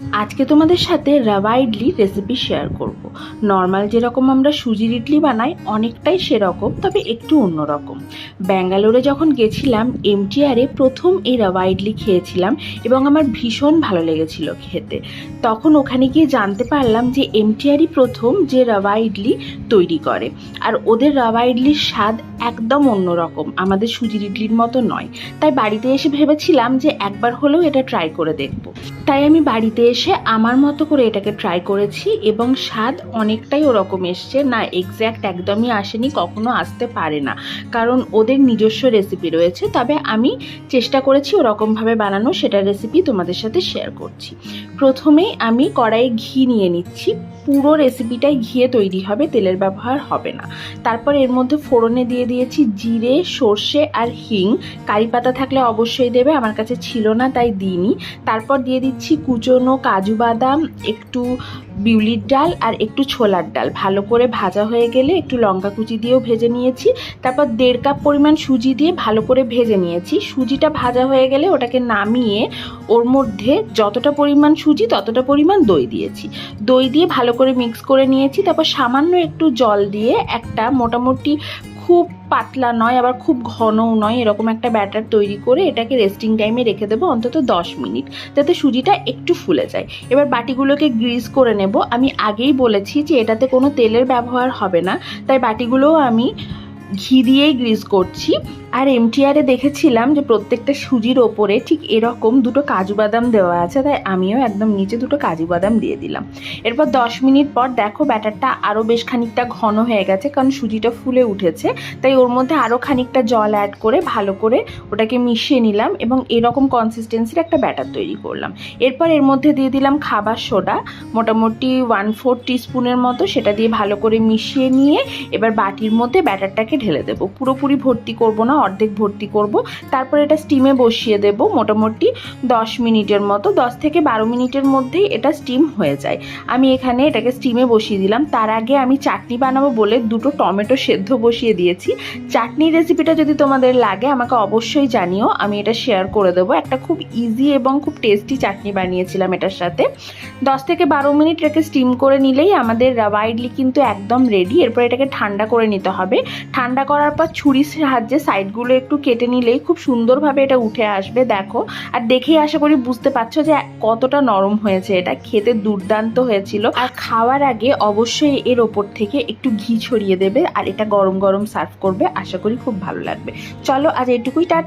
আজকে তোমাদের সাথে রাভা ইডলি রেসিপি শেয়ার করব। নর্মাল যেরকম আমরা সুজির ইডলি বানাই অনেকটাই সেরকম, তবে একটু অন্যরকম। ব্যাঙ্গালোরে যখন গেছিলাম এমটিআরে প্রথম এই রাভা ইডলি খেয়েছিলাম এবং আমার ভীষণ ভালো লেগেছিল খেতে। তখন ওখানে গিয়ে জানতে পারলাম যে এমটিআরই প্রথম যে রাভা ইডলি তৈরি করে, আর ওদের রাভা ইডলির স্বাদ একদম অন্যরকম, আমাদের সুজির ইডলির মতো নয়। তাই বাড়িতে এসে ভেবেছিলাম যে একবার হলেও এটা ট্রাই করে দেখব। তাই আমি বাড়িতে এসে আমার মতো করে এটাকে ট্রাই করেছি এবং স্বাদ অনেকটাই ওরকম এসছে। না, এক্স্যাক্ট একদমই আসেনি, কখনো আসতে পারে না, কারণ ওদের নিজস্ব রেসিপি রয়েছে। তবে আমি চেষ্টা করেছি ওরকমভাবে বানানো, সেটার রেসিপি তোমাদের সাথে শেয়ার করছি। প্রথমেই আমি কড়াইয়ে ঘি নিয়ে নিচ্ছি। পুরো রেসিপিটাই ঘিয়ে তৈরি হবে, তেলের ব্যবহার হবে না। তারপর এর মধ্যে ফোড়নে দিয়ে দিয়েছি জিরে, সর্ষে আর হিং। কারি পাতা থাকলে অবশ্যই দেবে, আমার কাছে ছিল না তাই দিইনি। তারপর দিয়ে দিচ্ছি কুচনো কাজু বাদাম, একটু বিউলির ডাল আর একটু ছোলার ডাল। ভালো করে ভাজা হয়ে গেলে একটু লঙ্কা কুচি দিয়েও ভেজে নিয়েছি। তারপর 1.5 কাপ পরিমাণ সুজি দিয়ে ভালো করে ভেজে নিয়েছি। সুজিটা ভাজা হয়ে গেলে ওটাকে নামিয়ে ওর মধ্যে যতটা পরিমাণ সুজি ততটা পরিমাণ দই দিয়েছি। দই দিয়ে ভালো করে মিক্স করে নিয়েছি। তারপর সামান্য একটু জল দিয়ে একটা মোটামুটি খুব পাতলা নয় আবার খুব ঘনও নয় এরকম একটা ব্যাটার তৈরি করে এটাকে রেস্টিং টাইমে রেখে দেবো অন্তত 10 মিনিট, যাতে সুজিটা একটু ফুলে যায়। এবার বাটিগুলোকে গ্রিস করে নেব। আমি আগেই বলেছি যে এটাতে কোনো তেলের ব্যবহার হবে না, তাই বাটিগুলোও আমি ঘি দিয়েই গ্রিস করছি। আর এমটিআরে দেখেছিলাম যে প্রত্যেকটা সুজির ওপরে ঠিক এরকম 2টো কাজু বাদাম দেওয়া আছে, তাই আমিও একদম নিচে 2টো কাজু বাদাম দিয়ে দিলাম। এরপর 10 মিনিট পর দেখো ব্যাটারটা আরও বেশ খানিকটা ঘন হয়ে গেছে, কারণ সুজিটা ফুলে উঠেছে। তাই ওর মধ্যে আরও খানিকটা জল অ্যাড করে ভালো করে ওটাকে মিশিয়ে নিলাম এবং এরকম কনসিস্টেন্সির একটা ব্যাটার তৈরি করলাম। এরপর এর মধ্যে দিয়ে দিলাম খাবার সোডা, মোটামুটি 1/4 টিস্পুনের মতো। সেটা দিয়ে ভালো করে মিশিয়ে নিয়ে এবার বাটির মধ্যে ব্যাটারটাকে ঢেলে দেবো। পুরোপুরি ভর্তি করব না, অর্ধেক ভর্তি করব। তারপর এটা স্টিমে বসিয়ে দেব মোটামুটি 10 মিনিটের মতো। 10 থেকে 12 মিনিটের মধ্যেই এটা স্টিম হয়ে যায়। আমি এখানে এটাকে স্টিমে বসিয়ে দিলাম। তার আগে আমি চাটনি বানাবো বলে 2টো টমেটো সেদ্ধ বসিয়ে দিয়েছি। চাটনির রেসিপিটা যদি তোমাদের লাগে আমাকে অবশ্যই জানিও, আমি এটা শেয়ার করে দেবো। একটা খুব ইজি এবং খুব টেস্টি চাটনি বানিয়েছিলাম এটার সাথে। 10 থেকে 12 মিনিট এটাকে স্টিম করে নিলেই আমাদের রাভা ইডলি কিন্তু একদম রেডি। এরপর এটাকে ঠান্ডা করে নিতে হবে। ঠান্ডা করার পর ছুরির সাহায্যে সাইডগুলো একটু কেটে নিলেই খুব সুন্দরভাবে এটা উঠে আসবে। দেখো, আর দেখেই আশা করি বুঝতে পারছো যে কতটা নরম হয়েছে। এটা খেতে দুর্দান্ত হয়েছিল। আর খাওয়ার আগে অবশ্যই এর ওপর থেকে একটু ঘি ছড়িয়ে দেবে, আর এটা গরম গরম সার্ভ করবে। আশা করি খুব ভালো লাগবে। চলো আজ এটুকুই, টাটা।